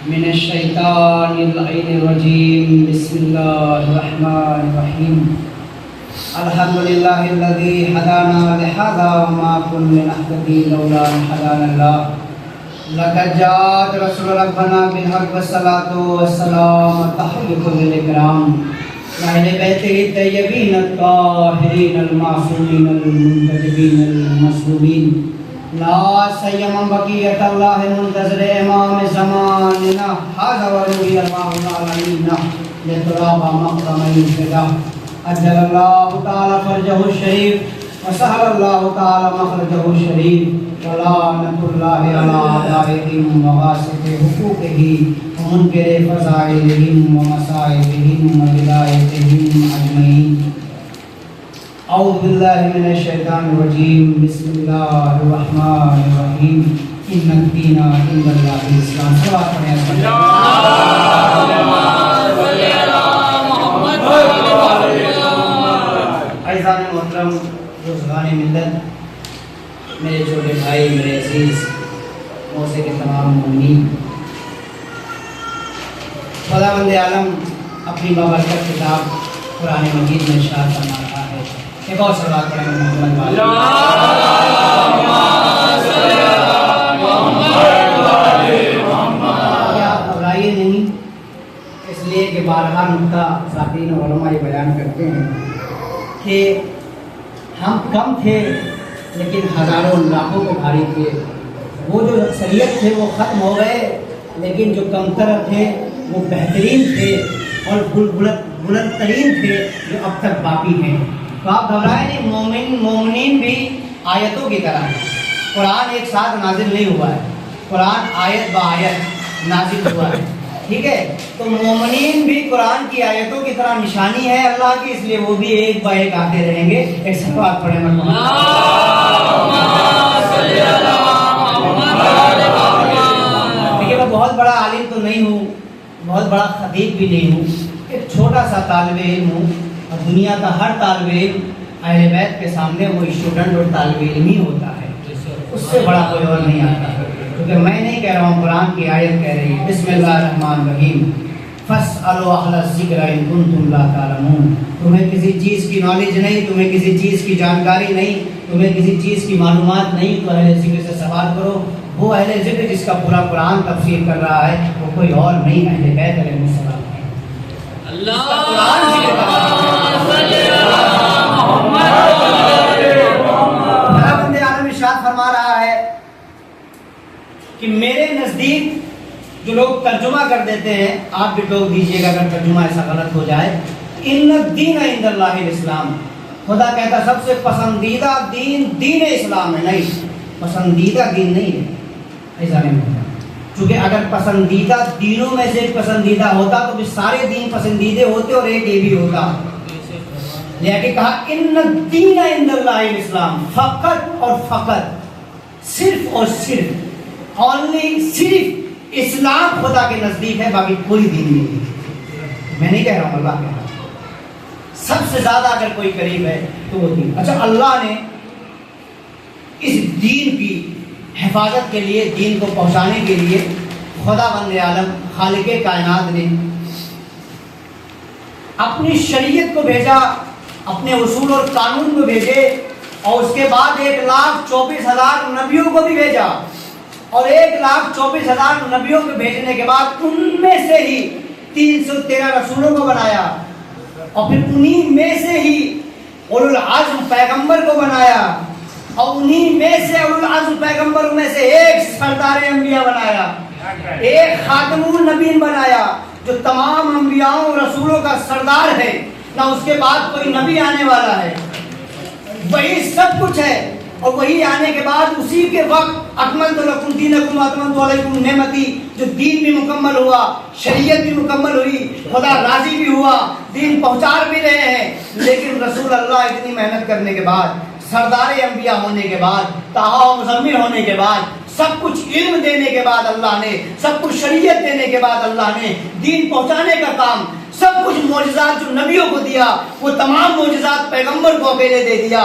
من الشیطان اللعین الرجیم بسم اللہ الرحمن الرحیم الحمدللہ الذی هدانا لهذا وما كنا لنهتدي لولا ان هدانا الله لقد جاءت رسول ربنا بالحق والصلاة والسلام التحية للإكرام وأهل بيته الطيبين الطاهرين المعصومين المنتجبين المصلوبين لا سيما بقية الله المنتظر إمام زماننا هذا ولي الله علينا لتراب مقدم الفداء أجل الله تعالى فرجه الشريف وسهل الله تعالى مخرجه الشريف ولعنة الله على أعدائهم وغاسق حقوقه ومنكر فضائلهم ومصائبهم وبدايتهم أجمعين. أعوذ بالله من الشيطان الرجيم بسم الله الرحمن الرحيم إن الدين عند الله الإسلام. عزیزان محترم، بزرگان ملت، میرے چھوٹے بھائی، میرے عزیز موسیقی کے تمام مومنین، خداوند عالم اپنی بابرکت کتاب قرآن مجید میں ارشاد فرما رہا ہے. ایک اور صلوات پڑھیں گے محمد والے. کیا آپ گھبرائیے نہیں، اس لیے کہ بارہا نقطہ ساتھین علماء یہ بیان کرتے ہیں کہ ہم کم تھے لیکن ہزاروں لاکھوں کو بھاری تھے. وہ جو اکثریت تھے وہ ختم ہو گئے، لیکن جو کمتر تھے وہ بہترین تھے اور بلند ترین تھے جو اب تک باقی ہیں. تو آپ گھبرائیں نہیں، مومنین بھی آیتوں کی طرح ہے. قرآن ایک ساتھ نازل نہیں ہوا ہے، قرآن آیت با آیت نازل ہوا ہے. ٹھیک ہے، تو مومنین بھی قرآن کی آیتوں کی طرح نشانی ہے اللہ کی، اس لیے وہ بھی ایک با ایک آتے رہیں گے. ایک صلوات پڑھیں مرحبا. دیکھیے، میں بہت بڑا عالم تو نہیں ہوں، بہت بڑا خطیب بھی نہیں ہوں، ایک چھوٹا سا طالب علم ہوں. اور دنیا کا ہر طالب علم اہل بیت کے سامنے وہ اسٹوڈنٹ اور طالب علم ہی ہوتا ہے، اس سے بڑا کوئی اور نہیں آتا. کیونکہ میں نہیں کہہ رہا ہوں، قرآن کی آیت کہہ رہی ہے. بسم اللہ الرحمن الرحیم فاسألوا اہل الذکر ان کنتم لا تعلمون. تمہیں کسی چیز کی نالج نہیں، تمہیں کسی چیز کی جانکاری نہیں، تمہیں کسی چیز کی معلومات نہیں، تو اہل ذکر سے سوال کرو. وہ اہل ذکر جس کا پورا قرآن تفسیر کر رہا ہے وہ کوئی اور نہیں، اہل بیت علیہ السلام ہے. اللہ بندے عالم ارشاد فرما رہا ہے کہ میرے نزدیک جو لوگ ترجمہ کر دیتے ہیں، آپ بھی ٹوک دیجئے گا اگر ترجمہ ایسا غلط ہو جائے. ان الدین عند اللہ الاسلام، خدا کہتا سب سے پسندیدہ دین دین اسلام ہے. نہیں، پسندیدہ دین نہیں ہے، ایسا نہیں ہوتا. چونکہ اگر پسندیدہ دینوں میں سے ایک پسندیدہ ہوتا تو بھی سارے دین پسندیدے ہوتے اور ایک یہ بھی ہوتا. لیکن کہا ان الدین عند اللہ الاسلام، فقط اور فقط، صرف اور صرف، اونلی صرف اسلام خدا کے نزدیک ہے، باقی کوئی دین نہیں ہے. میں نہیں کہہ رہا ہوں، اللہ کہہ رہا ہے. سب سے زیادہ اگر کوئی قریب ہے تو وہ دین. اچھا، اللہ نے اس دین کی حفاظت کے لیے، دین کو پہنچانے کے لیے خدا بند عالم خالق کائنات نے اپنی شریعت کو بھیجا، اپنے اصول اور قانون کو بھیجے، اور اس کے بعد 1,24,000 نبیوں کو بھی بھیجا. اور 1,24,000 نبیوں کو بھیجنے کے بعد ان میں سے ہی 313 رسولوں کو بنایا، اور پھر انہی میں سے ہی اولو العزم پیغمبر کو بنایا، اور انہی میں سے اولو العزم پیغمبر میں سے ایک سردار انبیاء بنایا، ایک خاتم النبیین بنایا جو تمام انبیاء اور رسولوں کا سردار ہے. نہ اس کے بعد کوئی نبی آنے والا ہے، وہی سب کچھ ہے. اور وہی آنے کے بعد اسی کے وقت اکملت لکم دینکم واتممت علیکم نعمتی، جو دین بھی مکمل ہوا، شریعت بھی مکمل ہوئی، خدا راضی بھی ہوا، دین پہنچا بھی رہے ہیں. لیکن رسول اللہ اتنی محنت کرنے کے بعد، سردار انبیاء ہونے کے بعد، طٰہٰ و مزمل ہونے کے بعد، سب کچھ علم دینے کے بعد اللہ نے، سب کچھ شریعت دینے کے بعد اللہ نے دین پہنچانے کا کام، سب کچھ معجزات جو نبیوں کو دیا وہ تمام معجزات پیغمبر کو اکیلے دے دیا.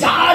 4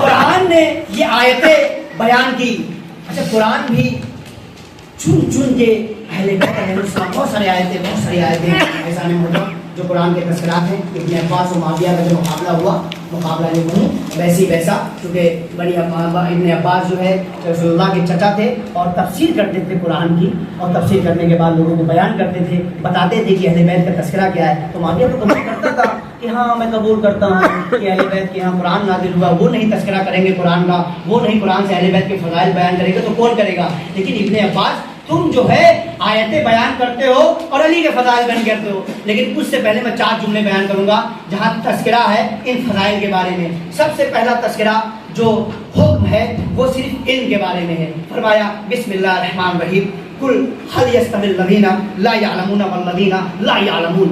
قرآن نے یہ آیتیں بیان کی. اچھا قرآن بھی چن چن کے اہل بیت علیہ السلام بہت ساری آیتیں ایسا نہیں ہوتا جو قرآن کے تذکرات ہیں. ابن عباس و معاویہ کا جو مقابلہ نہیں ہوں ویسا کیونکہ ابن عباس جو ہے رسول اللہ کے چچا تھے اور تفسیر کرتے تھے قرآن کی, اور تفسیر کرنے کے بعد لوگوں کو بیان کرتے تھے, بتاتے تھے کہ اہل بیت کا تذکرہ کیا ہے. تو معاویہ تو قبول کرتا تھا کہ ہاں میں قبول کرتا ہوں کہ اہل بیت کے یہاں قرآن نازل ہوا, وہ نہیں تذکرہ کریں گے قرآن کا, وہ نہیں قرآن سے اہل بیت کے فضائل بیان کریں گے تو کون کرے گا. لیکن ابن عباس تم جو ہے آیتیں بیان کرتے ہو اور علی کے فضائل بیان کرتے ہو, لیکن اس سے پہلے میں 4 جملے بیان کروں گا جہاں تذکرہ ہے ان فضائل کے بارے میں. سب سے پہلا تذکرہ جو حکم ہے وہ صرف علم کے بارے میں ہے. فرمایا بسم اللہ الرحمن الرحیم قل هل يستوي الذين لا يعلمون والذين لا يعلمون.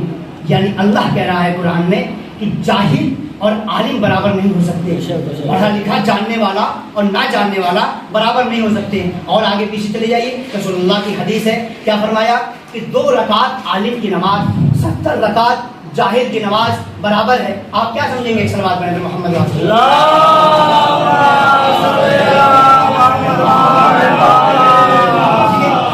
یعنی اللہ کہہ رہا ہے قرآن میں کہ جاہل اور عالم برابر نہیں ہو سکتے, پڑھا لکھا جاننے والا اور نہ جاننے والا برابر نہیں ہو سکتے. اور آگے پیچھے چلے جائیے, رسول اللہ کی حدیث ہے, کیا فرمایا کہ 2 رکعت عالم کی نماز 70 رکعت جاہل کی نماز برابر ہے. آپ کیا سمجھیں گے ایک سلوات پڑھیں محمد رسول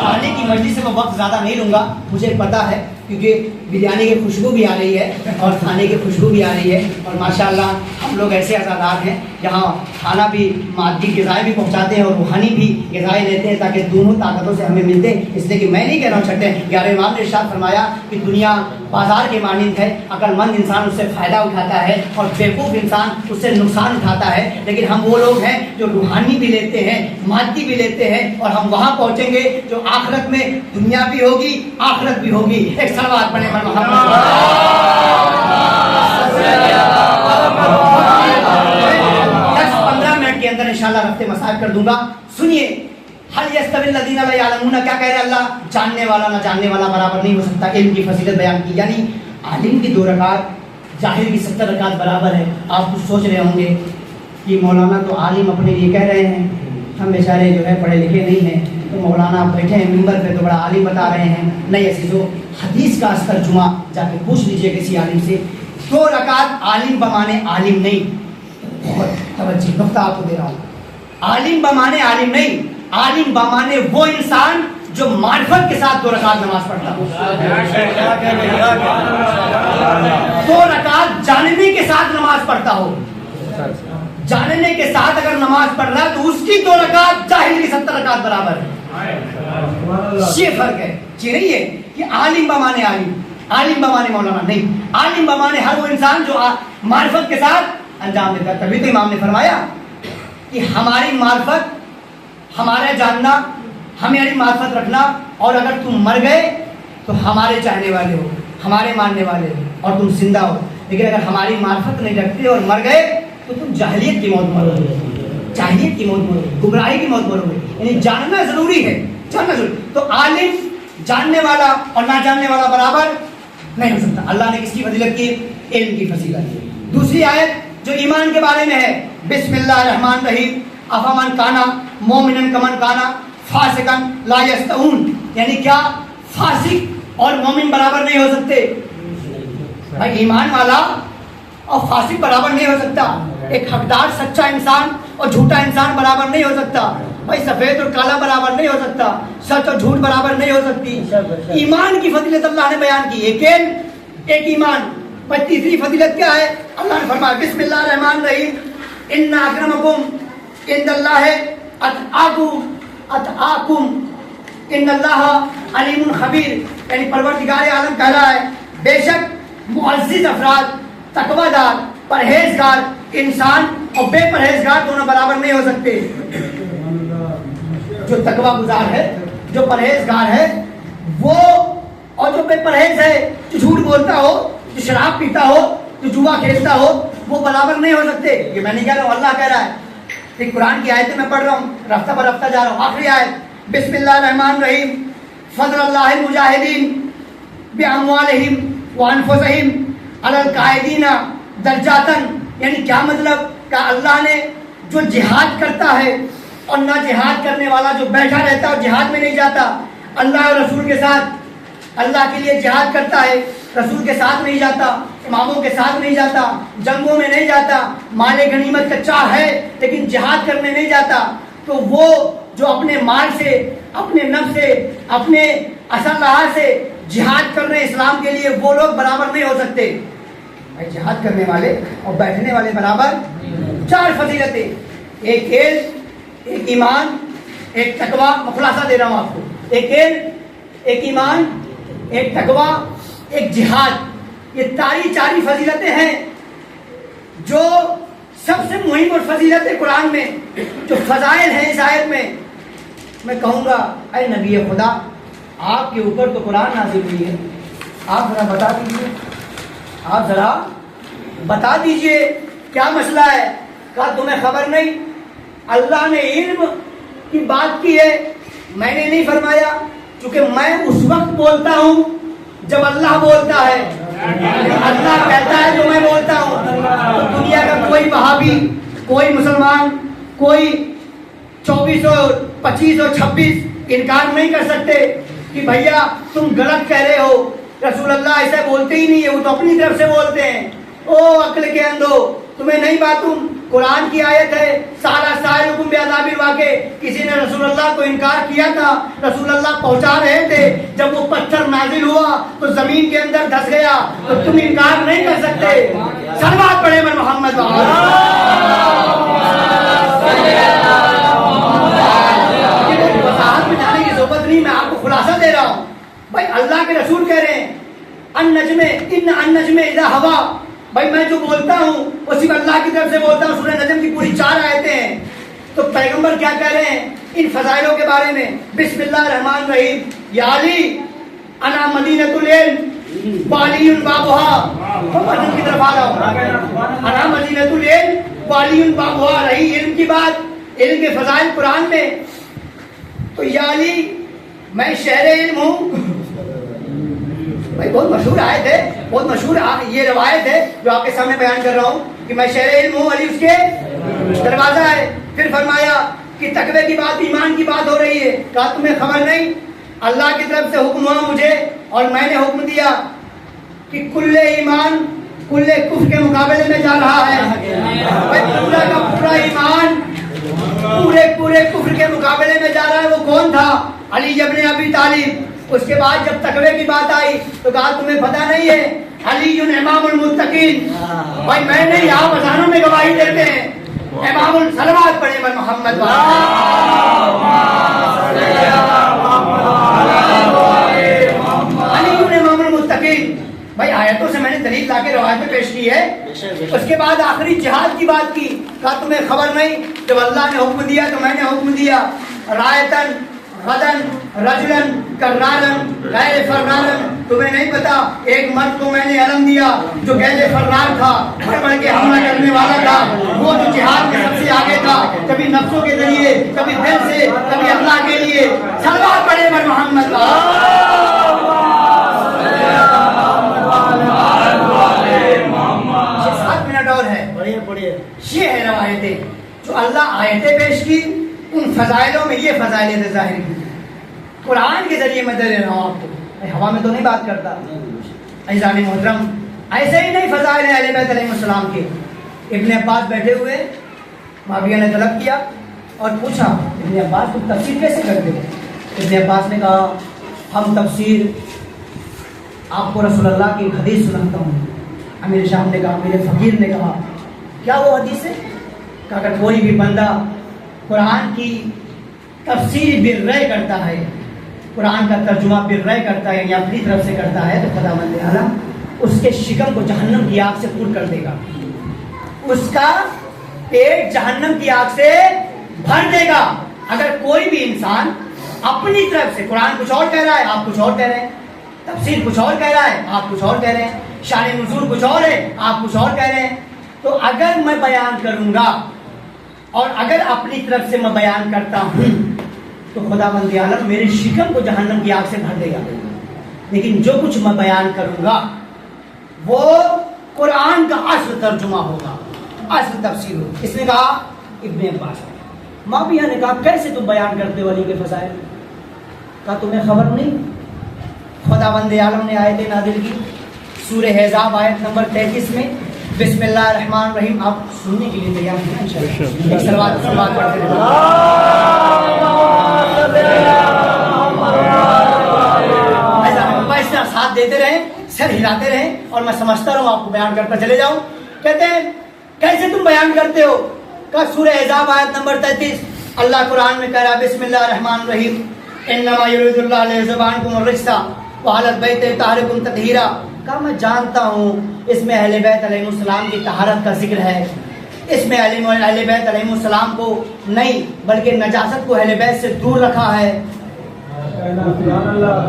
کھانے کی مجلس سے میں وقت زیادہ نہیں لوں گا, مجھے پتا ہے کیونکہ بریانی کی خوشبو بھی آ رہی ہے اور کھانے کی خوشبو بھی آ رہی ہے, اور ماشاءاللہ ہم لوگ ایسے عزادار ہیں جہاں کھانا بھی مادی غذائیں بھی پہنچاتے ہیں اور روحانی بھی غذائیں لیتے ہیں تاکہ دونوں طاقتوں سے ہمیں ملتے ہیں. اس لیے کہ میں نہیں کہہ رہا ہوں چھٹے, 11 امام نے ارشاد فرمایا کہ دنیا بازار کے مانند ہے, عقل مند انسان اس سے فائدہ اٹھاتا ہے اور بیوقوف انسان اس سے نقصان اٹھاتا ہے. لیکن ہم وہ لوگ ہیں جو روحانی بھی لیتے ہیں مادی بھی لیتے ہیں, اور ہم وہاں پہنچیں گے جو آخرت میں دنیا بھی ہوگی آخرت بھی ہوگی. ایک سلوات پڑھیں محمد. 10-15 منٹ کے اندر انشاءاللہ رفتے مسائل کر دوں گا. سنیے, حل یستوی الذین لا یعلمون, کیا کہہ رہے اللہ, جاننے والا نہ جاننے والا برابر نہیں ہو سکتا. علم کی فضیلت بیان کی, یعنی عالم کی 2 رکعت جاہل کی 70 رکعت برابر ہے. آپ کچھ سوچ رہے ہوں گے کہ مولانا تو عالم اپنے لیے کہہ رہے ہیں, ہم بیچارے جو ہے پڑھے لکھے نہیں ہیں, تو مولانا بیٹھے ہیں ممبر پہ تو بڑا عالم بتا رہے ہیں. نہیں عزیزو, حدیث کا اس ترجمہ جا کے پوچھ لیجئے کسی عالم سے. 2 رکعت عالم بمانے عالم نہیں, بہت توجہ نقطہ آپ کو دے رہا ہوں, عالم بمانے عالم نہیں, عالم بمانے وہ انسان جو معرفت کے ساتھ 2 رکعت نماز پڑھتا ہو. 2 رکعت جاننے کے ساتھ نماز پڑھتا ہو. جاننے کے ساتھ اگر نماز پڑھ رہا ہے تو اس کی 2 رکعت جاہل کی 70 رکعت برابر ہے. یہ فرق ہے, یہ نہیں ہے کہ عالم بمانے عالم بمانے مولانا نہیں, عالم بمانے ہر وہ انسان جو معرفت کے ساتھ انجام دیتا ہے. تبھی تو امام نے فرمایا کہ ہماری معرفت, ہمارا جاننا, ہماری معرفت رکھنا, اور اگر تم مر گئے تو ہمارے چاہنے والے ہو, ہمارے ماننے والے ہو اور تم زندہ ہو. لیکن اگر ہماری معرفت نہیں رکھتے اور مر گئے تو تم جاہلیت کی موت مرو گے, جاہلیت کی موت مرو گے, گمراہی کی موت مرو گے. یعنی جاننا ضروری ہے, جاننا ضروری. تو عالم جاننے والا اور نہ جاننے والا برابر نہیں ہو سکتا. اللہ نے کس کی فضیلت کی؟ علم کی فضیلت کی. دوسری آیت جو ایمان کے بارے میں ہے, بسم اللہ الرحمن الرحیم افمن کانا مومنن کمن کانا فاسقن لا یستوون. یعنی کیا فاسق اور مومن برابر نہیں ہو سکتے؟ بھائی ایمان والا اور فاسق برابر نہیں ہو سکتا. ایک حقدار سچا انسان اور جھوٹا انسان برابر نہیں ہو سکتا. بھائی سفید اور کالا برابر نہیں ہو سکتا, سچ اور جھوٹ برابر نہیں ہو سکتی. ایمان کی فضیلت اللہ نے بیان کی, ایک ایمان. بھائی تیسری فضیلت کیا ہے؟ اللہ نے فرمایا بسم اللہ الرحمن الرحیم ان اکرمکم عند اللہ اتقاکم ان اللہ علیم خبیر. یعنی پروردگار عالم کہہ رہا ہے بے شک معزز افراد, تقوی دار, پرہیزگار انسان اور بے پرہیزگار دونوں برابر نہیں ہو سکتے. جو تقوی گزار ہے, جو پرہیزگار ہے وہ, اور جو بے پرہیز ہے, جو جھوٹ بولتا ہو, جو شراب پیتا ہو, جو جوا کھیلتا ہو, وہ برابر نہیں ہو سکتے. یہ میں نہیں کہہ رہا ہوں, اللہ کہہ رہا ہے. ایک قرآن کی آیتیں میں پڑھ رہا ہوں, رفتہ پر رفتہ جا رہا ہوں. آخری آیت بسم اللہ الرحمن الرحیم فضل اللہ المجاہدین باموالہم وانفسہم علی القاعدین درجاتن. یعنی کیا مطلب کہ اللہ نے جو جہاد کرتا ہے اور نہ جہاد کرنے والا جو بیٹھا رہتا ہے اور جہاد میں نہیں جاتا, اللہ اور رسول کے ساتھ, اللہ کے لیے جہاد کرتا ہے, رسول کے ساتھ نہیں جاتا, اماموں کے ساتھ نہیں جاتا، جنگوں میں نہیں جاتا، مال غنیمت کا چاہ ہے لیکن جہاد کرنے نہیں جاتا، تو وہ جو اپنے مال سے، اپنے نفس سے، اپنے اسلحہ سے جہاد کر رہے ہیں اسلام کے لیے، وہ لوگ برابر نہیں ہو سکتے۔ بھائی جہاد کرنے والے اور بیٹھنے والے برابر، 4 فضیلتیں، ایک علم، ایک ایمان، ایک تقویٰ۔ میں خلاصہ دے رہا ہوں آپ کو، ایک علم، ایک ایمان، ایک تقویٰ، ایک جہاد۔ یہ چاری فضیلتیں ہیں جو سب سے مہم اور فضیلتیں قرآن میں جو فضائل ہیں اس آیت میں۔ میں کہوں گا اے نبی خدا، آپ کے اوپر تو قرآن نازل ہوئی ہے، آپ ذرا بتا دیجئے، آپ ذرا بتا دیجئے کیا مسئلہ ہے؟ کہا تمہیں خبر نہیں؟ اللہ نے علم کی بات کی ہے، میں نے نہیں فرمایا، چونکہ میں اس وقت بولتا ہوں جب اللہ بولتا ہے، اللہ کہتا ہے تو میں بولتا ہوں۔ تو دنیا کا کوئی وہابی، کوئی مسلمان، کوئی 24 اور 25 اور 26 انکار نہیں کر سکتے کہ بھیا تم غلط کہہ رہے ہو، رسول اللہ ایسے بولتے ہی نہیں ہے، وہ تو اپنی طرف سے بولتے ہیں۔ او عقل کے اندھو، تمہیں نہیں معلوم؟ قرآن کی آیت ہے، سارا سائلکم بعذاب الواقع۔ کسی نے رسول اللہ کو انکار کیا تھا، رسول اللہ پہنچا رہے تھے، جب وہ پتھر نازل ہوا تو زمین کے اندر دھس گیا، تو تم انکار نہیں کر سکتے۔ صلوات پڑھے میں محمد وضاحت میں جانے کی ضرورت نہیں، میں آپ کو خلاصہ دے رہا ہوں۔ بھائی اللہ کے رسول کہہ رہے ہیں النجم اذا ہوا، بھائی میں جو بولتا ہوں وہ صرف اللہ کی طرف سے بولتا ہوں۔ سورہ نجم کی پوری 4 آیتیں ہیں۔ تو پیغمبر کیا کہہ رہے ہیں ان فضائلوں کے بارے میں؟ بسم اللہ الرحمن الرحیم، یا علی انا مدینۃ العلم وعلی بابها۔ نجم کی طرف آ رہا ہوں، انا مدینۃ العلم وعلی بابها، رہی علم کی بات، علم کے فضائل قرآن میں۔ تو یا علی میں شہر علم ہوں۔ بھائی بہت مشہور آیت ہے، بہت مشہور یہ روایت ہے جو آپ کے سامنے بیان کر رہا ہوں کہ میں شہر علم ہوں، علی اس کے دروازہ ہے۔ پھر فرمایا کہ تقوی کی بات، ایمان کی بات ہو رہی ہے۔ کہا تمہیں خبر نہیں؟ اللہ کی طرف سے حکم ہوا مجھے اور میں نے حکم دیا کہ کل ایمان کل کفر کے مقابلے میں جا رہا ہے۔ بھائی پورا کا پورا ایمان پورے کفر کے مقابلے میں جا رہا ہے۔ وہ کون تھا؟ علی ابن ابی طالب۔ اس کے بعد جب تقوی کی بات آئی تو کہا تمہیں پتہ نہیں ہے علی امام المتقین؟ بھائی میں نہیں، آپ اذانوں میں گواہی دیتے ہیں امام الصلوات پڑھے میں محمد علی امام المتقین۔ بھائی آیتوں سے میں نے دلیل لا کے روایتیں پیش کی ہے۔ اس کے بعد آخری جہاد کی بات کی، کہا تمہیں خبر نہیں؟ جب اللہ نے حکم دیا تو میں نے حکم دیا، رایتن غدن رجلن کرارن غیر فرارن۔ تمہیں نہیں پتا ایک مرد کو میں نے علم دیا جو غیر فرار تھا، بڑھ کے حملہ کرنے والا تھا، وہ جو جہاد میں سب سے آگے تھا، کبھی نفسوں کے ذریعے، کبھی دل سے، کبھی اللہ کے لیے۔ صلوات پڑھے پر محمد۔ 7 منٹ اور ہے، یہ ہے روایتیں جو اللہ آیتیں پیش کی، ان فضائلوں میں یہ فضائل ظاہر کی قرآن کے ذریعے میں دے رہا ہوں آپ کو۔ ہوا میں تو نہیں بات کرتا۔ عزیزان محترم، ایسے ہی نہیں فضائل ہیں اہل بیت علیہ السلام کے۔ ابن عباس بیٹھے ہوئے، معاویہ نے طلب کیا اور پوچھا ابن عباس تم تفسیر کیسے کرتے ہو؟ ابن عباس نے کہا ہم تفسیر آپ کو رسول اللہ کی حدیث سناتا ہوں۔ امیر شام نے کہا، میرے فقیر نے کہا کیا وہ حدیث ہے؟ کہ اگر کوئی بھی بندہ قرآن کی تفسیر بالرأی کرتا ہے، قرآن کا ترجمہ بالرأی کرتا ہے یا اپنی طرف سے کرتا ہے، تو خداوند عالم اس کے شکم کو جہنم کی آگ سے پور کر دے گا، اس کا پیٹ جہنم کی آگ سے بھر دے گا۔ اگر کوئی بھی انسان اپنی طرف سے، قرآن کچھ اور کہہ رہا ہے آپ کچھ اور کہہ رہے ہیں، تفسیر کچھ اور کہہ رہا ہے آپ کچھ اور کہہ رہے ہیں، شان نزول کچھ اور ہے آپ کچھ اور کہہ رہے ہیں، تو اگر میں بیان کروں گا اور اگر اپنی طرف سے میں بیان کرتا ہوں تو خداوند عالم میرے شکم کو جہنم کی آگ سے بھر دے گا۔ لیکن جو کچھ میں بیان کروں گا وہ قرآن کا اصل ترجمہ ہوگا، اصل تفسیر ہوگا۔ اس نے کہا ابن عباس، معاویہ نے کہا کیسے تم بیان کرتے ہو علی کے فضائل؟ کہا تمہیں خبر نہیں؟ خداوند عالم نے آیت نازل کی سورہ احزاب آیت نمبر 33 میں بسم اللہ الرحمن الرحیم. آپ سننے کے لیے تیار ہیں انشاءاللہ؟ صلوات پڑھتے رہو. ایسا ساتھ دیتے رہیں, سر ہلاتے رہیں, اور میں سمجھتا رہوں, آپ کو بیان کرتا چلے جاؤں. کہتے ہیں کیسے تم بیان کرتے ہو؟ کہ سورہ احزاب آیت نمبر 33 اللہ قرآن میں کہہ رہا بسم اللہ الرحمن الرحیم انما یرید اللہ لیذھب عنکم الرجس واہل البیت یطہرکم تطہیرا. کہا میں جانتا ہوں اس میں اہل بیت علیہ السلام کی طہارت کا ذکر ہے. اس میں اہل بیت علیہ السلام کو نہیں بلکہ نجاست کو اہل بیت سے دور رکھا ہے.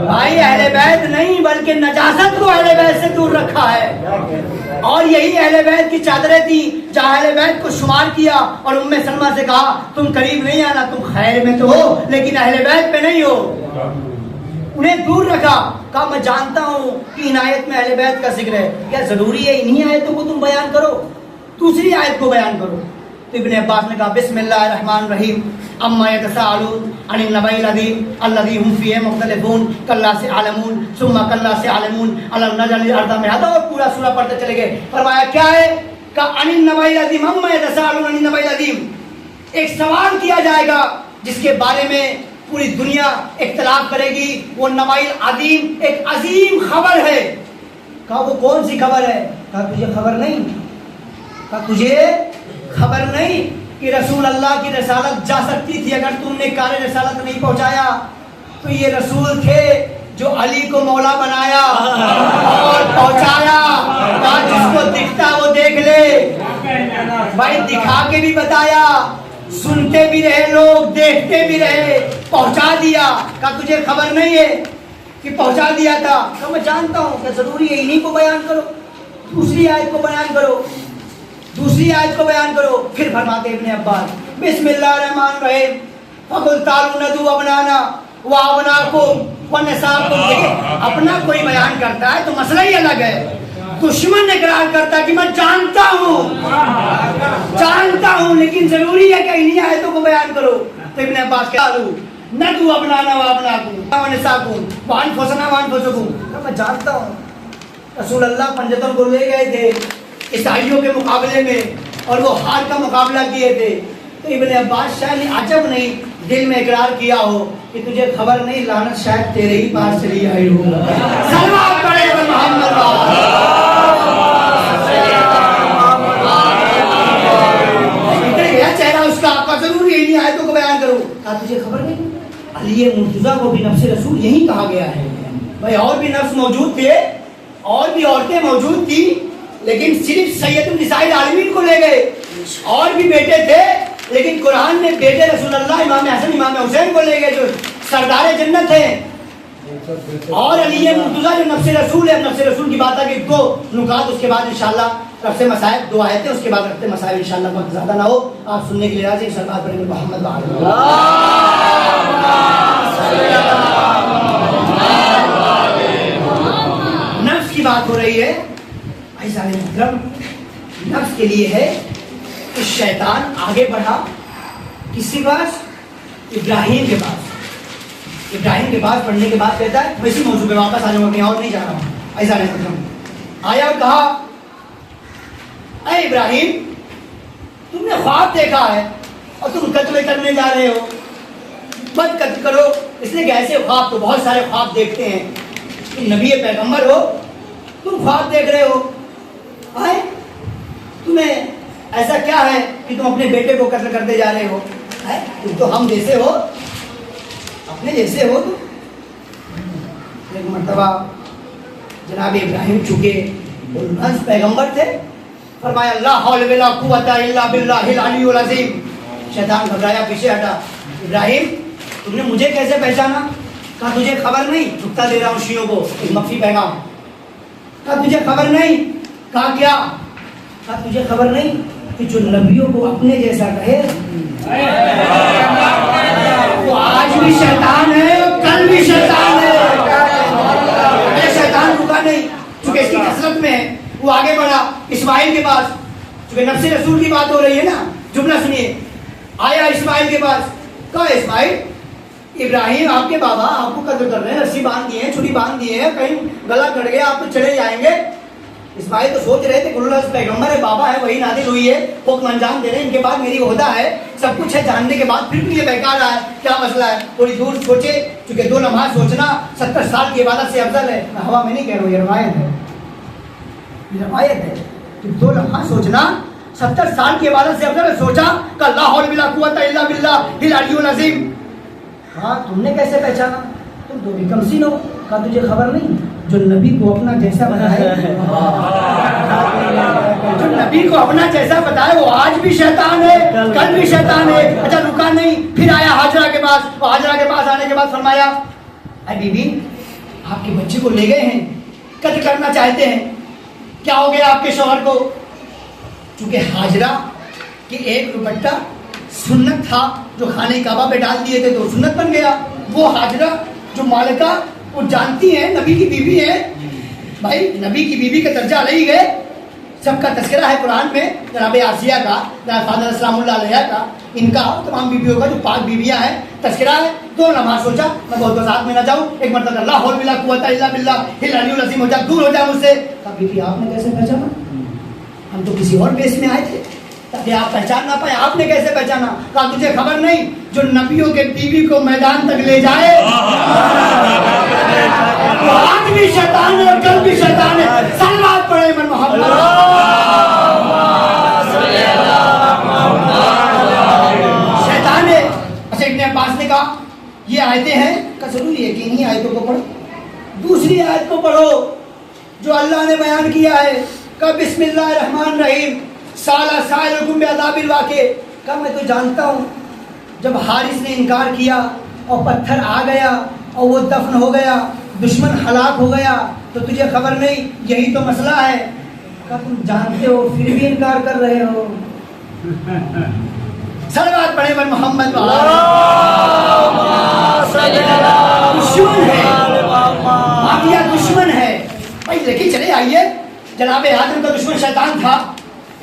بھائی اہل بیت نہیں بلکہ نجاست کو اہل بیت سے دور رکھا ہے. اور یہی اہل بیت کی چادریں تھیں جہاں اہل بیت کو شمار کیا اور ام سلمہ سے کہا تم قریب نہیں آنا, تم خیر میں تو ہو لیکن اہل بیت پہ نہیں ہو. انہیں دور رکھا. کہا میں جانتا ہوں کہ ان آیت میں اہل بیت کا ذکر ہے, کیا ضروری ہے انہی آیتوں کو تم بیان کرو, دوسری آیت کو بیان کرو؟ تو ابن عباس نے کہا بسم اللہ الرحمن الرحیم اما یتساءلون عن النبأ العظیم الذی هم فیہ مختلفون کلا سیعلمون ثم کلا سیعلمون الم نجعل الارض مہادا. اور پورا سورہ پڑھتے چلے گئے. فرمایا کیا ہے؟ کہ عن النبأ العظیم اما یتساءلون عن النبأ العظیم, ایک سوال کیا جائے گا جس کے بارے میں پوری دنیا اختلاف کرے گی. وہ نبأ العظیم ایک عظیم خبر ہے. کہا وہ کون سی خبر ہے؟ کہا تجھے خبر نہیں؟ کہا تجھے خبر نہیں کہ رسول اللہ کی رسالت جا سکتی تھی اگر تم نے کار رسالت نہیں پہنچایا. تو یہ رسول تھے جو علی کو مولا بنایا اور پہنچایا. کہا جس کو دکھتا وہ دیکھ لے. بھائی دکھا کے بھی بتایا, سنتے بھی رہے لوگ, دیکھتے بھی رہے, پہنچا دیا. کہا تجھے خبر نہیں ہے کہ پہنچا دیا تھا؟ کہا میں جانتا ہوں. کہ ضروری ہے انہی کو بیان کرو, دوسری آیت کو بیان کرو, دوسری آیت کو بیان کرو. پھر فرماتے ابن عباس بسم اللہ الرحمن الرحیم فقل تعالوا ندعو ابنانا وابناکم ونساءکم. دیکھیں اپنا کوئی بیان کرتا ہے تو مسئلہ ہی الگ ہے. دشمن اقرار کرتا ہے کہ میں جانتا ہوں لیکن ضروری ہے کہ انہی آیتوں کو بیان کرو. تو ابن عباس قالوا ندعو ابنانا وابناکم ونساءکم وانفسنا وانفسکم. میں جانتا ہوں رسول اللہ پنجتن کو لے گئے تھے عیسائیوں کے مقابلے میں اور وہ ہار کا مقابلہ کیے تھے. تو ابن عباس شاید عجب نہیں دل میں اقرار کیا ہو کہ تجھے خبر نہیں, لعنت شاید تیرے ہی پاس چلی آئی ہو. صلوات پڑھے محمد نکل گیا چہرہ اس کا. آپ کا ضروری ہے انہی آیتوں کو بیان کرو. کہا تجھے خبر نہیں علی مرتضیٰ کو بھی نفس رسول یہی کہا گیا ہے. بھائی اور بھی نفس موجود تھے, اور بھی عورتیں موجود تھی, لیکن صرف سید النساء العالمین کو لے گئے. اور بھی بیٹے تھے لیکن قرآن نے بیٹے رسول اللہ امام حسن امام حسین کو لے گئے جو سردار جنت ہیں. اور علی مرتضیٰ جو نفس رسول ہے. نفس رسول کی بات ہے کہ دو نکات, اس کے بعد انشاءاللہ رب سے مسائل دو آئے تھے, اس کے بعد رفتے مسائل انشاءاللہ وقت زیادہ نہ ہو. آپ سننے کے لیے راضی ہیں؟ سرکار پر محمد نفس کی بات ہو رہی ہے. ایسا محترم نفس کے لیے ہے کہ شیطان آگے بڑھا کس کے پاس؟ ابراہیم کے پاس. ابراہیم کے پاس پڑھنے کے بعد کہتا ہے میں اسی موضوع پہ واپس آ جاؤں گا, کہیں اور نہیں جا رہا ہوں. ایسا نہیں محترم آیا اور کہا اے ابراہیم تم نے خواب دیکھا ہے اور تم قتل کرنے جا رہے ہو, مت قتل کرو. اس لیے کہ ایسے خواب تو بہت سارے خواب دیکھتے ہیں, تم نبی پیغمبر ہو, تم خواب دیکھ رہے ہو, تمہیں ایسا کیا ہے کہ تم اپنے بیٹے کو قتل کرتے جا رہے ہو؟ تم تو ہم جیسے ہو, اپنے جیسے ہو. تو ایک مرتبہ جناب ابراہیم چکے پیغمبر تھے, فرمایا لا حول ولا قوت الا باللہ العلی العظیم. شیطان گھبرایا, پیچھے ہٹا. ابراہیم تم نے مجھے کیسے پہچانا؟ کہا تجھے خبر نہیں, نکتہ دے رہا ہوں شیعوں کو, ایک مخفی پیغام. کہا تجھے خبر نہیں؟ کہا کیا؟ کہا تجھے خبر نہیں کہ جو نبیوں کو اپنے جیسا کہے وہ آج بھی شیطان ہے اور کل بھی شیطان ہے. شیطان رکا نہیں, چونکہ اس کی کثرت میں ہے. وہ آگے بڑھا اسماعیل کے پاس, چونکہ نفس رسول کی بات ہو رہی ہے نا, جملہ سنیے. آیا اسماعیل کے پاس, کہا اسماعیل ابراہیم آپ کے بابا آپ کو قتل کر رہے ہیں, رسی باندھ دیے ہیں, چھری باندھ دیے ہیں, کہیں گلا کٹ گیا آپ تو چلے جائیں گے, اسماعیل تو سوچ رہے تھے اللہ پیغمبر ہے، بابا ہے، وہی نازل ہوئی ہے، حکم انجام دے رہے ہیں، ان کے بعد میری عہدہ ہے، سب کچھ ہے، جاننے کے بعد پھر بھی یہ بہکا رہا ہے، کیا مسئلہ ہے؟ تھوڑی دور سوچے، چونکہ 2 لمحہ سوچنا 70 سال کی عبادت سے افضل ہے. میں ہوا میں نہیں کہہ رہا ہوں، یہ روایت ہے، یہ روایت ہے کہ 2 لمحہ سوچنا 70 سال کی عبادت سے افضل ہے. سوچا کہ لا حول ولا قوت الا باللہ العلی العظیم. ہاں تم نے کیسے پہچانا؟ تم تو بھی کمسین ہو. کہا تجھے خبر نہیں جو نبی کو اپنا جیسا بتائے، جو نبی کو اپنا جیسا بتائے وہ آج بھی شیطان ہے، کل بھی شیطان ہے. اچھا رکا نہیں، پھر آیا ہاجرہ کے پاس. ہاجرہ کے پاس آنے کے بعد فرمایا اے بی بی آپ کے بچے کو لے گئے ہیں، قتل کرنا چاہتے ہیں، کیا ہو گیا آپ کے شوہر کو؟ چونکہ ہاجرہ کہ ایک دوپٹہ سنت تھا جو خانے کعبہ پہ ڈال دیے تھے تو سنت بن گیا. وہ ہاجرہ جو مالکہ وہ جانتی ہیں نبی کی بیوی ہے، بھائی نبی کی بیوی کا درجہ علیہ ہے، سب کا تذکرہ ہے قرآن میں، جناب آسیہ کا، جناب فاطمہ سلام اللہ علیہ کا، ان کا تمام بیویوں کا جو پاک بیویاں ہیں تذکرہ ہے. 2 لمحہ سوچا میں بہت وضاحت میں نہ جاؤں، ایک مرتبہ لا حول ولا قوت الا باللہ العلی العظیم ہو جا، دور ہو جا مجھ سے. کہا بیوی آپ نے کیسے پہچانا؟ ہم تو کسی اور بیس میں آئے تھے تاکہ آپ پہچان نہ پائے، آپ نے کیسے پہچانا؟ کہا تجھے خبر نہیں جو نبیوں کے بیوی کو میدان تک لے جائے وہ آج بھی شیطان ہے اور کل بھی شیطان ہے. صلوات پڑھے من محمد. شیطان ہے. اچھا ابن عباس نے کہا یہ آیتیں ہیں کہ ضروری ہے کہ انہی آیتوں کو پڑھو. دوسری آیت کو پڑھو جو اللہ نے بیان کیا ہے کہ بسم اللہ الرحمن الرحیم سالہ سائلکم بعذاب الواقع. کہ میں تو جانتا ہوں جب حارث نے انکار کیا اور پتھر آ گیا اور وہ دفن ہو گیا، دشمن ہلاک ہو گیا، تو تجھے خبر نہیں یہی تو مسئلہ ہے. کہ تم جانتے ہو پھر بھی انکار کر رہے ہو. صلوات پڑھے بن محمد. دشمن ہے، مافیا دشمن ہے. بھائی دیکھیں چلے آئیے، جناب آدم کا دشمن شیطان تھا،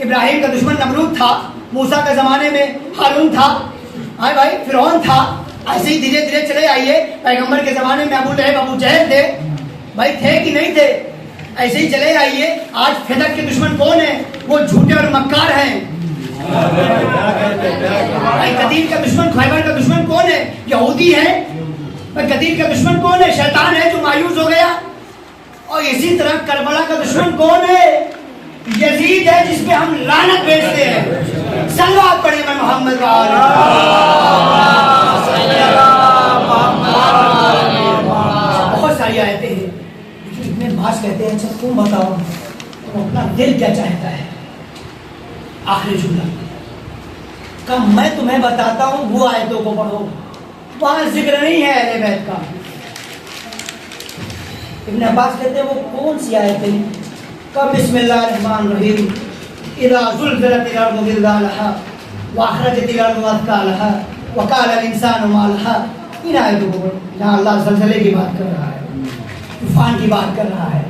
ابراہیم کا دشمن نمرود تھا، موسیٰ کے زمانے میں ہارون تھا، ہاں بھائی فرعون تھا. ایسے ہی دھیرے دھیرے چلے آئیے، پیغمبر کے زمانے میں ابو لہب ابو جہل تھے، بھائی تھے کہ نہیں تھے؟ ایسے ہی چلے آئیے. آج فدق کے دشمن کون ہیں؟ وہ جھوٹے اور مکار ہیں. بھائی قدیر کا دشمن، خیبر کا دشمن کون ہے؟ یہودی ہے. بھائی قدیر کا دشمن کون ہے؟ شیطان ہے جو مایوس ہو گیا. اور اسی طرح کربلا کا دشمن کون ہے؟ یزید ہے جس پہ ہم لعنت بھیجتے ہیں. صلوات پڑھیں میں محمد بہت ساری آیتیں ہیں لیکن ابن عباس کہتے ہیں اچھا تم بتاؤ تم اپنا دل کیا چاہتا ہے. آخری جملہ کہ میں تمہیں بتاتا ہوں وہ آیتوں کو پڑھو، وہاں ذکر نہیں ہے اہل بیت کا. ابن عباس کہتے ہیں وہ کون سی آیتیں؟ کہ بسم اللہ الرحمن الرحیم اذا زلزلت الارض زلزالها واخرجت الارض اثقالها وقال الانسان ما لها. ان آیتوں کو جہاں اللہ زلزلے کی بات کر رہا ہے، طوفان کی بات کر رہا ہے،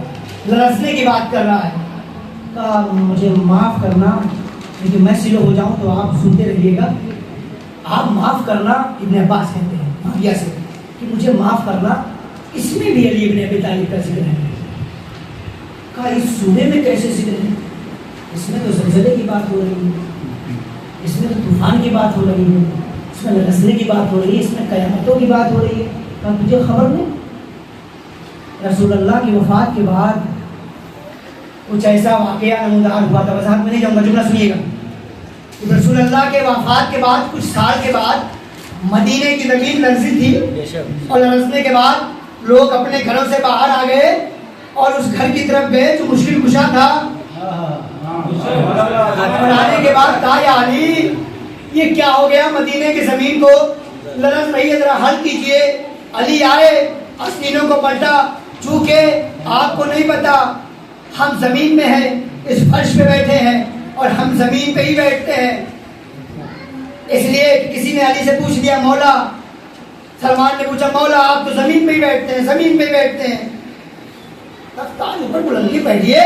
لرزنے کی بات کر رہا ہے. کہ مجھے معاف کرنا لیکن میں سلو ہو جاؤں تو آپ سنتے رہیے گا. آپ معاف کرنا، ابن عباس کہتے ہیں معاویہ سے کہ مجھے معاف کرنا. اس میں بھی علی ابن ابی طالب کا ذکر ہے. کہا اس سورے میں کیسے ذکر ہے؟ اس میں تو زلزلے کی بات ہو رہی ہے، اس میں تو طوفان کی بات ہو رہی ہے، اس میں لرزنے کی بات ہو رہی ہے، اس میں قیامتوں کی بات ہو رہی ہے. کہا تجھے خبر نہیں رسول اللہ کی وفات کے بعد کچھ ایسا واقعہ نمودار ہوا تھا. وضاحت میں نہیں جاؤں گا، جملہ سنیے گا. رسول اللہ کے وفات کے بعد کچھ سال کے بعد مدینے کی زمین لرزی تھی اور لرزنے کے بعد لوگ اپنے گھروں سے باہر آ گئے اور اس گھر کی طرف گئے جو مشکل کشا تھا. اور آنے کے بعد کہا یا علی یہ کیا ہو گیا؟ مدینے کی زمین کو لرز رہی ہے، ذرا حل کیجئے. علی آئے، آستینوں کو پلٹا. چونکہ آپ کو نہیں پتا ہم زمین میں ہیں، اس فرش پہ بیٹھے ہیں اور ہم زمین پہ ہی بیٹھتے ہیں. اس لیے کسی نے علی سے پوچھ لیا مولا، سلمان نے پوچھا مولا آپ تو زمین پہ ہی بیٹھتے ہیں، زمین پہ ہی بیٹھتے ہیں. تاج اوپر بلندی بیٹھیے.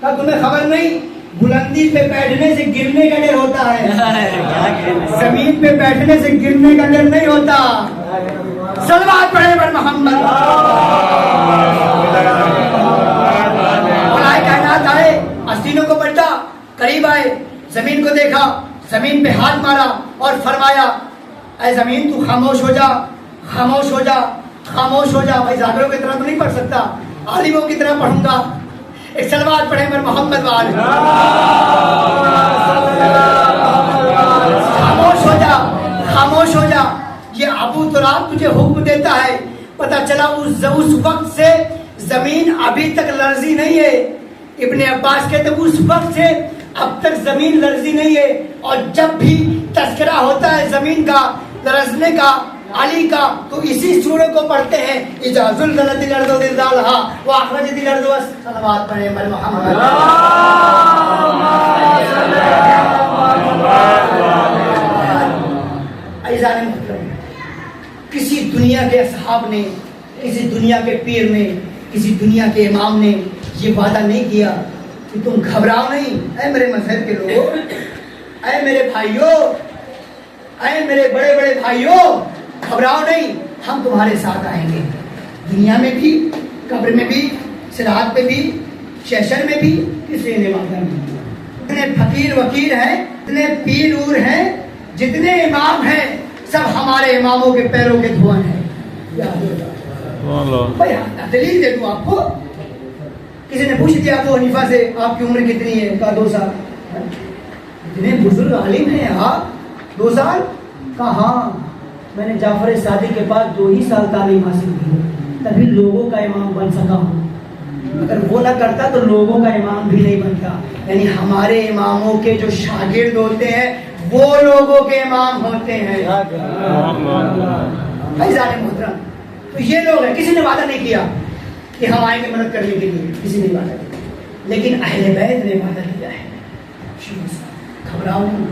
کہا تمہیں خبر نہیں بلندی پہ بیٹھنے سے گرنے کا ڈر ہوتا ہے، زمین پہ بیٹھنے سے گرنے کا ڈر نہیں ہوتا. صلوات پڑھے بر محمد. کائنات آئے قریب آئے, زمین کو دیکھا, زمین پہ ہاتھ مارا اور فرمایا اے زمین تو خاموش ہو جا, خاموش ہو جا, خاموش ہو جا. بھائی زاگروں کی طرح تو نہیں پڑھ سکتا, عالموں کی طرح پڑھوں گا. ایک صلوات پڑھیں پر محمد وال. خاموش ہو جا, خاموش ہو جا. یہ ابو تراب تجھے حکم دیتا ہے. پتہ چلا اس وقت سے زمین ابھی تک لرزی نہیں ہے. ابن عباس کہتے اس وقت سے اب تک زمین لرزی نہیں ہے. اور جب بھی تذکرہ ہوتا ہے زمین کا لرزنے کا, علی کا, تو اسی سورہ کو پڑھتے ہیں. اذا زلزلت الارض زلزالها واخرجت الارض. صلوات پڑھیں پر محمد. عزیزان محترم, کسی دنیا کے اصحاب نے, کسی دنیا کے پیر نے, کسی دنیا کے امام نے یہ وعدہ نہیں کیا کہ تم گھبراؤ نہیں. اے میرے مذہب کے لوگوں, اے میرے بھائیوں, اے میرے بڑے بڑے بھائیوں, گھبراؤ نہیں, ہم تمہارے ساتھ آئیں گے. دنیا میں بھی, قبر میں بھی, صراط پہ بھی, شیشر میں بھی. کسی نے وعدہ نہیں. جتنے فقیر وکیر ہیں, جتنے پیر اور ہیں, جتنے امام ہیں, سب ہمارے اماموں کے پیروں کے دھوئے ہیں. دلیل دے دوں آپ کو. کسی نے پوچھ دیا ابو حنیفہ سے آپ کی عمر کتنی ہے؟ کہا 2 سال. اتنے بزرگ عالم ہیں آپ, 2 سال؟ کہا ہاں, میں نے جعفر صادق کے پاس 2 ہی سال تعلیم حاصل کی, تبھی لوگوں کا امام بن سکا ہوں. اگر وہ نہ کرتا تو لوگوں کا امام بھی نہیں بنتا. یعنی ہمارے اماموں کے جو شاگرد ہوتے ہیں وہ لوگوں کے امام ہوتے ہیں. عزیزان محترم, تو یہ لوگ ہیں. کسی نے وعدہ نہیں کیا کہ ہم آئیں گے مدد کرنے کے لیے, کسی نے وعدہ نہیں, لیکن اہل بیت نے وعدہ کیا ہے. گھبراؤ نہیں,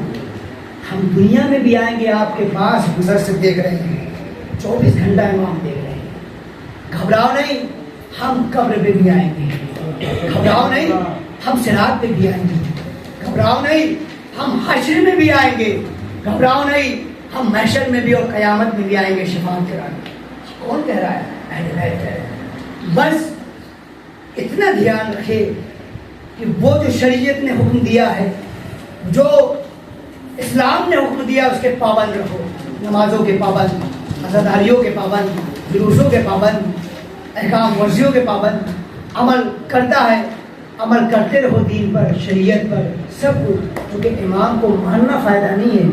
ہم دنیا میں بھی آئیں گے آپ کے پاس, گزر سے دیکھ رہے ہیں, 24 گھنٹہ امام دیکھ رہے ہیں. گھبراؤ نہیں, ہم قبر پہ بھی آئیں گے. گھبراؤ نہیں, ہم صراط پہ بھی آئیں گے. گھبراؤ نہیں, ہم حشر میں بھی آئیں گے. گھبراؤ نہیں, ہم محشر میں بھی اور قیامت میں بھی آئیں گے شفاعت کرائیں گے. کون کہہ رہا ہے؟ اہل بیت ہے. بس اتنا دھیان رکھے کہ وہ جو شریعت نے حکم دیا ہے, جو اسلام نے حکم دیا, اس کے پابند رہو. نمازوں کے پابند, عزاداریوں کے پابند, جلوسوں کے پابند, احکام ورزیوں کے پابند. عمل کرتا ہے, عمل کرتے رہو دین پر, شریعت پر, سب کچھ. کیونکہ امام کو ماننا فائدہ نہیں ہے,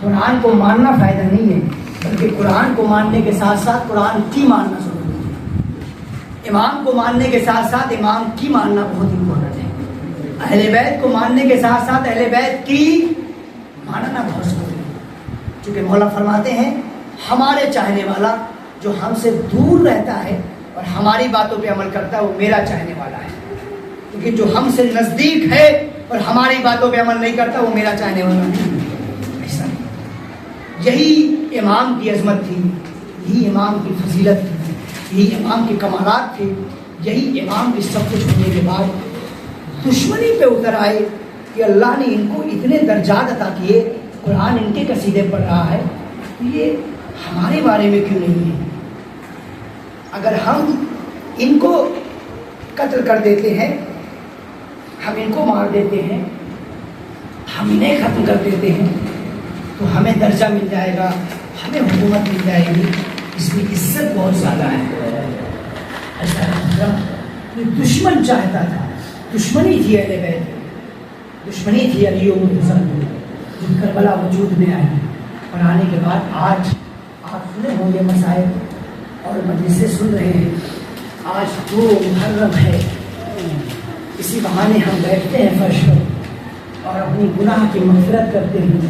قرآن کو ماننا فائدہ نہیں ہے, بلکہ قرآن کو ماننے کے ساتھ ساتھ قرآن کی ماننا ضروری ہے. امام کو ماننے کے ساتھ ساتھ امام کی ماننا بہت امپورٹنٹ ہے. اہل بیت کو ماننے کے ساتھ ساتھ اہل بیت کی ماننا بہت ضروری ہے. چونکہ مولا فرماتے ہیں ہمارے چاہنے والا جو ہم سے دور رہتا ہے اور ہماری باتوں پہ عمل کرتا ہے وہ میرا چاہنے والا ہے. کیونکہ جو ہم سے نزدیک ہے اور ہماری باتوں پہ عمل نہیں کرتا وہ میرا چاہنے والا نہیں. ایسا نہیں. یہی امام کی عظمت تھی, یہی امام کی فضیلت تھی, یہی امام کے کمالات تھے. یہی امام کی سب کچھ ہونے کے بعد دشمنی پہ اتر آئے کہ اللہ نے ان کو اتنے درجات عطا کیے, قرآن ان کے قصیدے پڑھ رہا ہے, یہ ہمارے بارے میں کیوں نہیں ہے؟ اگر ہم ان کو قتل کر دیتے ہیں, ہم ان کو مار دیتے ہیں, ہم انہیں ختم کر دیتے ہیں, تو ہمیں درجہ مل جائے گا, ہمیں حکومت مل جائے گی, اس میں عزت بہت زیادہ ہے. دشمن چاہتا تھا, دشمنی تھی اہل بیت, دشمنی تھی علی و حسن جو کربلا وجود میں آئی. اور آنے کے بعد آج آپ سنے ہوں گے مسائل اور مجلسیں سن رہے ہیں. آج 2 محرم ہے, اسی بہانے ہم بیٹھتے ہیں فرش پر اور اپنی گناہ کی مغفرت کرتے ہیں.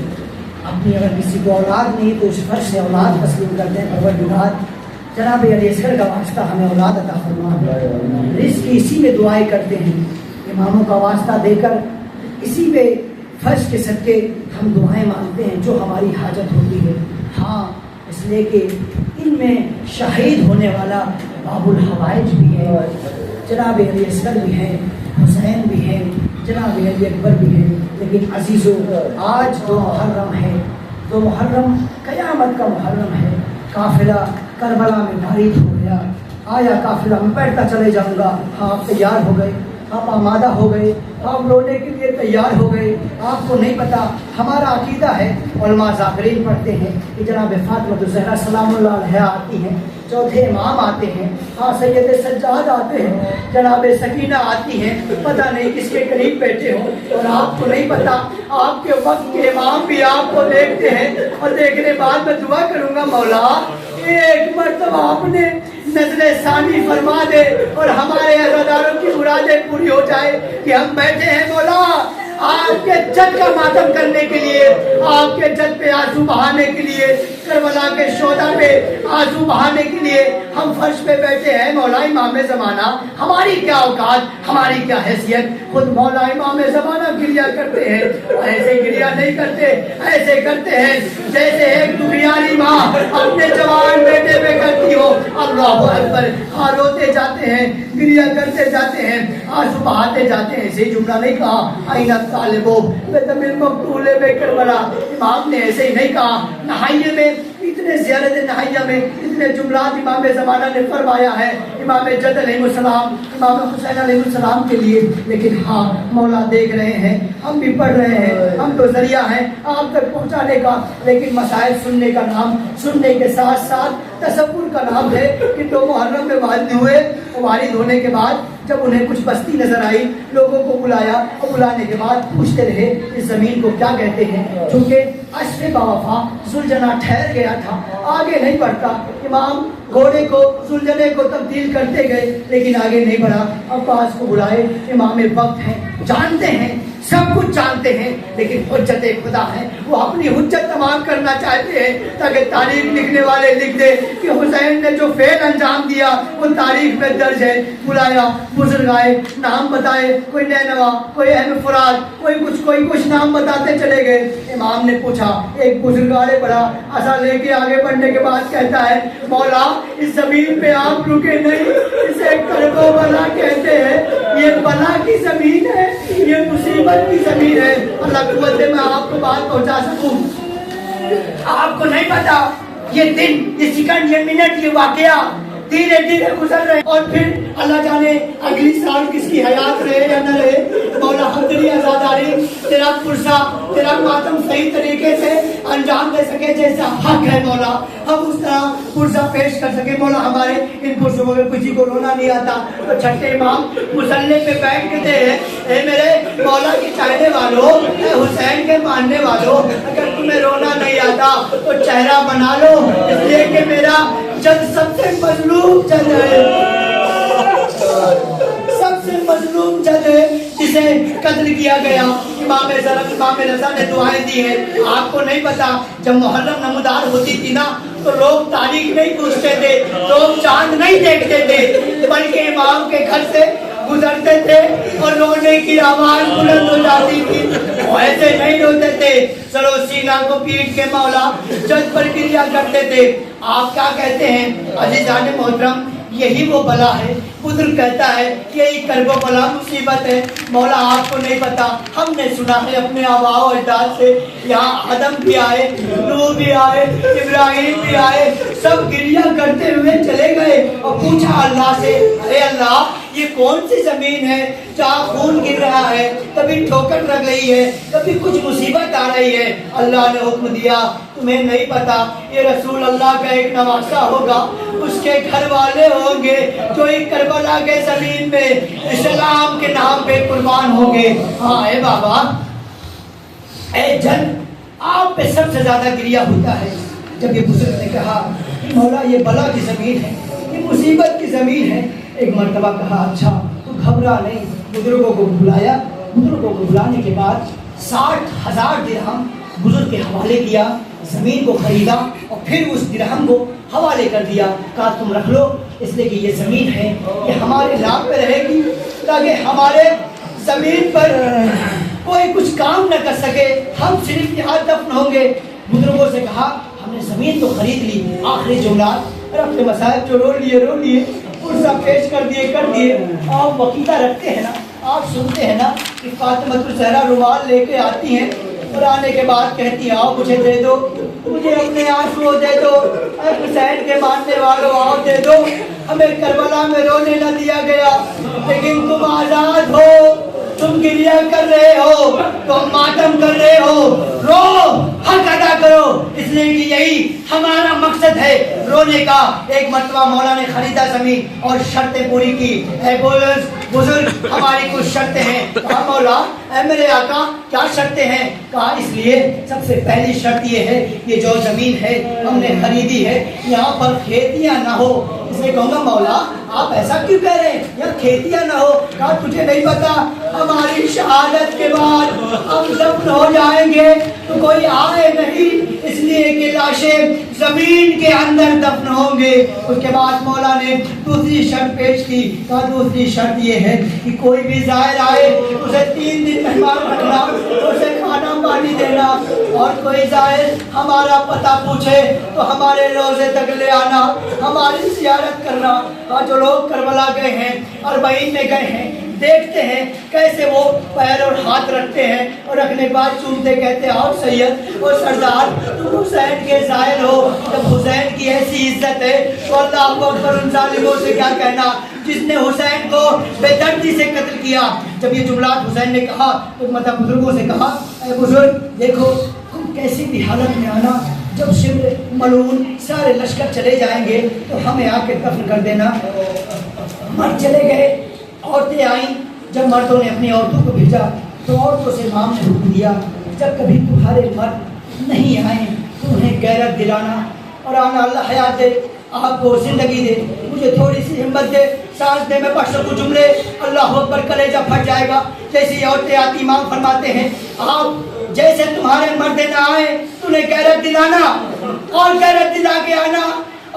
اپنی اگر کسی کو اولاد نہیں تو اس فرش سے اولاد تسلیم کرتے ہیں. پروردگار جناب علی اصغر کا واسطہ ہمیں اولاد عطا فرما. رزق کی اسی میں دعائیں کرتے ہیں, اماموں کا واسطہ دے کر اسی پہ فرش کے صدقے ہم دعائیں مانگتے ہیں جو ہماری حاجت ہوتی ہے. ہاں, اس لیے کہ ان میں شہید ہونے والا باب الحوائج بھی ہے, جناب علی اصغر بھی ہے, حسین بھی ہے, جناب علی اکبر بھی ہے. لیکن عزیزو آج 2 محرم ہے, 2 محرم قیامت کا محرم ہے. قافلہ کربلا میں بھاری ہو گیا, آیا قافلہ, میں بیٹھتا چلے جاؤں گا. ہاں آپ تیار ہو گئے, آپ آمادہ ہو گئے, آپ رونے کے لیے تیار ہو گئے. آپ کو نہیں پتا ہمارا عقیدہ ہے, علماء ذاکرین پڑھتے ہیں کہ جناب فاطمہ الزہرا سلام اللہ علیہا آتی ہیں, چوتھے امام آتے ہیں, ہاں سید سجاد آتے ہیں, جناب سکینہ آتی ہیں, پتہ نہیں کس کے قریب بیٹھے ہوں, اور آپ کو نہیں پتا آپ کے وقت کے امام بھی آپ کو دیکھتے ہیں, اور دیکھنے بعد میں دعا کروں گا مولا ایک مرتبہ آپ نے نزل ثانی فرما دے اور ہمارے عزاداروں کی مرادیں پوری ہو جائے کہ ہم بیٹھے ہیں مولا آپ کے جد کا ماتم کرنے کے لیے, آپ کے جد پہ آنسو بہانے کے لیے, کربلا کے شہداء پہ آنسو بہانے کے لیے ہم فرش پہ بیٹھے ہیں مولا امام زمانہ. ہماری کیا اوقات, ہماری کیا حیثیت, خود مولا امام زمانہ گریا کرتے ہیں, ایسے گریا نہیں کرتے, ایسے کرتے ہیں جیسے ایک دکھیاری ماں اپنے جوان بیٹے پہ کرتی ہو. اللہ اکبر, ہاں روتے جاتے ہیں, گریا کرتے جاتے ہیں, آنسو بہاتے جاتے ہیں. ایسے جملہ نہیں کہا آئینہ طالبو بدم المقتول بے کربلا, امام نے ایسے ہی نہیں کہا. نہائیے میں اتنے زیارت نہائیہ میں اتنے جملات امام زمانہ نے فرمایا ہے امام جد علیہ السلام, امام حسین علیہ السلام کے لیے. لیکن ہاں مولا دیکھ رہے ہیں, ہم بھی پڑھ رہے ہیں, ہم تو ذریعہ ہیں آپ تک پہنچانے کا, لیکن مسائل سننے کا نام, سننے کے ساتھ ساتھ تصور کا نام ہے کہ تو محرم میں والد ہوئے, والد ہونے کے بعد جب انہیں کچھ بستی نظر آئی, لوگوں کو بلایا, اور بلانے کے بعد پوچھتے رہے اس زمین کو کیا کہتے ہیں, چونکہ اشرف باوفا زلجنا ٹھہر گیا تھا, آگے نہیں بڑھتا. امام گھوڑے کو زلجنے کو تبدیل کرتے گئے لیکن آگے نہیں بڑھا. عباس کو بلائے, امام وقت ہیں, جانتے ہیں, سب کچھ جانتے ہیں, لیکن حجت خدا ہے, وہ اپنی حجت تمام کرنا چاہتے ہیں تاکہ تاریخ لکھنے والے لکھ دے کہ حسین نے جو فعل انجام دیا وہ تاریخ میں درج ہے. بلایا, بزرگ آئے, نام بتائے, کوئی نینوا, کوئی احمد فراد, کوئی کچھ نام بتاتے چلے گئے. امام نے پوچھا, ایک بزرگ آگے بڑھا, عصا لے کے آگے بڑھنے کے بعد کہتا ہے مولا اس زمین پہ آپ رکے نہیں, اسے کرب و بلا کہتے ہیں, یہ بلا کی زمین ہے, یہ مصیبت کی زمین ہے. اللہ قوت دے میں آپ کو بات پہنچا سکوں. آپ کو نہیں پتا یہ دن, یہ سیکنڈ, یہ منٹ, یہ واقعہ دھیرے دھیرے گزر رہے, اور پھر اللہ جانے اگلی سال کس کی حیات رہے یا نہ رہے. مولا ہم تیری آزاداری, تیرا پرسا, تیرا ماتم صحیح طریقے سے انجام دے سکے جیسا حق ہے مولا, ہم اس طرح پرسا پیش کر سکے. مولا ہمارے ان پرسوں میں کسی کو رونا نہیں آتا تو چھٹے امام مصلی پہ بیٹھ کے دے, اے میرے مولا کی چاہنے والوں, اے حسین کے ماننے والوں, اگر تمہیں رونا نہیں آتا تو چہرہ بنا لو, اس لیے کہ میرا جد سب سے مظلوم جد ہے, سب سے مظلوم جد ہے جسے قتل کیا گیا. امام رضا نے دعائیں دی ہیں. آپ کو نہیں پتا جب محرم نمودار ہوتی تھی نا تو لوگ تاریخ نہیں پوچھتے تھے, لوگ چاند نہیں دیکھتے تھے, بلکہ امام کے گھر سے گزرتے تھے اور رونے کی آواز بلند ہو جاتی تھی. وہ ایسے نہیں روتے تھے, چلو سینہ کو پیٹ کے مولا جد پر گریا کرتے تھے. آپ کیا کہتے ہیں عزیزان محترم, یہی وہ بلا ہے. بزرگ کہتا ہے یہی کرب و بلا مصیبت ہے. مولا آپ کو نہیں پتا, ہم نے سنا ہے اپنے آباء و اجداد سے, یہاں آدم بھی آئے, نوح بھی آئے, ابراہیم بھی آئے, سب گریا کرتے ہوئے چلے گئے اور پوچھا اللہ سے, اے اللہ یہ کون سی زمین ہے جہاں خون گر رہا ہے, کبھی ٹھوکر لگ رہی ہے, کبھی کچھ مصیبت آ رہی ہے. اللہ نے حکم دیا تمہیں نہیں پتا, یہ رسول اللہ کا ایک نواسہ ہوگا, اس کے گھر والے ہوں گے جو ایک کربلا کے زمین میں اسلام کے نام پہ قربان ہوں گے. ہاں اے بابا, اے جن, آپ پہ سب سے زیادہ گریا ہوتا ہے. جب یہ بزرگ نے کہا مولا یہ بلا کی زمین ہے, یہ مصیبت کی زمین ہے, ایک مرتبہ کہا اچھا تو گھبرا نہیں. بزرگوں کو بلایا, بزرگوں کو بلانے کے بعد 60,000 درہم بزرگ کے حوالے کیا, زمین کو خریدا اور پھر اس درہم کو حوالے کر دیا. کہا تم رکھ لو, اس لیے کہ یہ زمین ہے یہ ہمارے نام پہ رہے گی, تاکہ ہمارے زمین پر کوئی کچھ کام نہ کر سکے, ہم صرف یہاں دفن ہوں گے. بزرگوں سے کہا ہم نے زمین تو خرید لی, آخری جملات, اور اپنے مسائل جو رو لیے پرسہ پیش کر دیے. آپ وقیدہ رکھتے ہیں نا, آپ سنتے ہیں نا کہ فاطمہ الزہرا رومال لے کے آتی ہیں اور آنے کے بعد کہتی ہیں آؤ مجھے دے دو, مجھے اپنے آنسو دے دو, اے حسین کے ماننے والوں آؤ دے دو, ہمیں کربلا میں رونے نہ دیا گیا, لیکن تم آزاد ہو، تم گریہ کر رہے ہو، تم ماتم کر رہے ہو، رو، حق ادا کرو، اس لیے کہ یہی ہمارا مقصد ہے رونے کا۔ ایک مرتبہ مولا نے خریدا زمین اور شرطیں پوری کی۔ اے بزرگ ہماری کچھ شرطیں ہیں۔ کہا مولا اے میرے آقا کیا شرطیں ہیں؟ کہا اس لیے سب سے پہلی شرط یہ ہے یہ جو زمین ہے ہم نے خریدی ہے یہاں پر کھیتیاں نہ ہو۔ اس نے کہوں گا مولا آپ ایسا کیوں کہہ رہے ہیں یا کھیتیاں نہ ہو؟ کہا تجھے نہیں پتا ہماری شہادت کے بعد ہم دفن ہو جائیں گے تو کوئی آئے نہیں، اس لیے کہ لاشیں زمین کے اندر دفن ہوں گے۔ اس کے بعد مولا نے دوسری شرط پیش کی۔ کہا دوسری شرط یہ ہے کہ کوئی بھی زائر آئے اسے 3 دن مہمان رکھنا، اسے کھانا پانی دینا، اور کوئی زائر ہمارا پتہ پوچھے تو ہمارے روزے تک لے آنا، ہماری زیارت کرنا۔ جو لوگ کربلا گئے ہیں، اربعین میں گئے ہیں، دیکھتے ہیں کیسے وہ پیر اور ہاتھ رکھتے ہیں اور رکھنے کے بعد چومتے، کہتے آؤ سید اور سردار تم حسین کے زائر ہو۔ جب حسین کی ایسی عزت ہے تو اللہ اکبر، ان ظالموں سے کیا کہنا جس نے حسین کو بے دردی سے قتل کیا۔ جب یہ جملات حسین نے کہا تو مطلب بزرگوں سے کہا اے بزرگ دیکھو تم کیسی بھی حالت میں آنا، جب شبر ملعون سارے لشکر چلے جائیں گے تو ہمیں آ کے دفن کر دینا۔ مرد چلے گئے، عورتیں آئیں، جب مردوں نے اپنی عورتوں کو بھیجا تو عورتوں سے امام نے حکم دیا جب کبھی تمہارے مرد نہیں آئیں تو انہیں غیرت دلانا اور آنا، اللہ حیات دے، آپ کو زندگی دے، مجھے تھوڑی سی ہمت دے، سانس دے، میں پڑھ سکوں جملے، اللہ اکبر کلیجہ پھٹ جائے گا۔ جیسی عورتیں آتی امام فرماتے ہیں آپ جیسے تمہارے مرد نہ آئے تو انہیں غیرت دلانا اور غیرت دلا کے آنا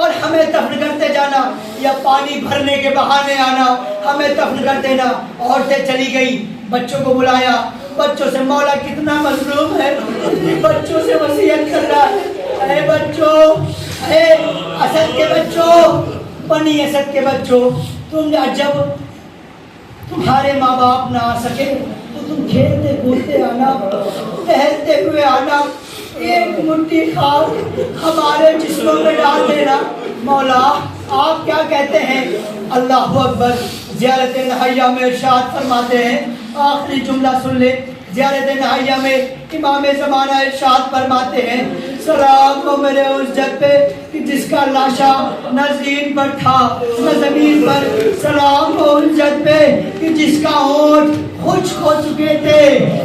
اور ہمیں دفن کرتے جانا، یا پانی بھرنے کے بہانے آنا، ہمیں دفن کر دینا۔ عورتیں چلی گئی، بچوں کو بلایا، بچوں سے مولا کتنا مظلوم ہے، بچوں سے وصیت کر رہا ہے اے بچوں، اے اسد کے بچوں، بنی اسد کے بچوں، تم جب تمہارے ماں باپ نہ آ سکے تو تم کھیلتے کودتے آنا، ٹہلتے ہوئے آنا، ایک مٹھی خاک ہمارے جسموں میں ڈال دینا۔ مولا آپ کیا کہتے ہیں؟ اللہ اکبر۔ زیارت نہیہ میں ارشاد فرماتے ہیں، آخری جملہ سن لے، زیارت نہیہ میں امام زمانہ ارشاد فرماتے ہیں سلام ہو میرے اس جد پہ کہ جس کا لاشا نہ زمین پر تھا نہ زمین پر، سلام ہو اس جد پہ کہ جس کا ہونٹ خشک ہو چکے تھے،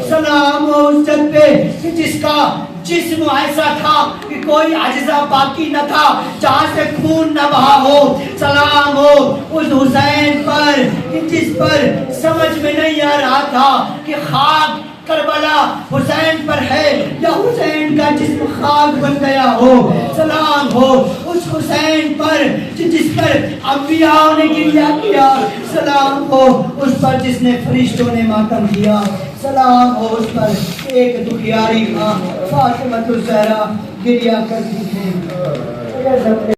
سلام ہو اس جد پہ کہ جس کا جسم ایسا تھا کہ کوئی اجزا باقی نہ تھا جہاں سے خون نہ بہا ہو، سلام ہو اس حسین پر کہ جس پر سمجھ میں نہیں آ رہا تھا کہ خاک کربلا حسین پر ہے یا حسین کا جسم خاک بن گیا ہو، سلام ہو اس حسین پر جس پر انبیاء نے گریہ کیا، سلام ہو اس پر جس نے فرشتوں نے ماتم کیا، سلام ہو اس پر ایک دکھیاری ماں فاطمہ الزہرا گریہ کرتی ہے۔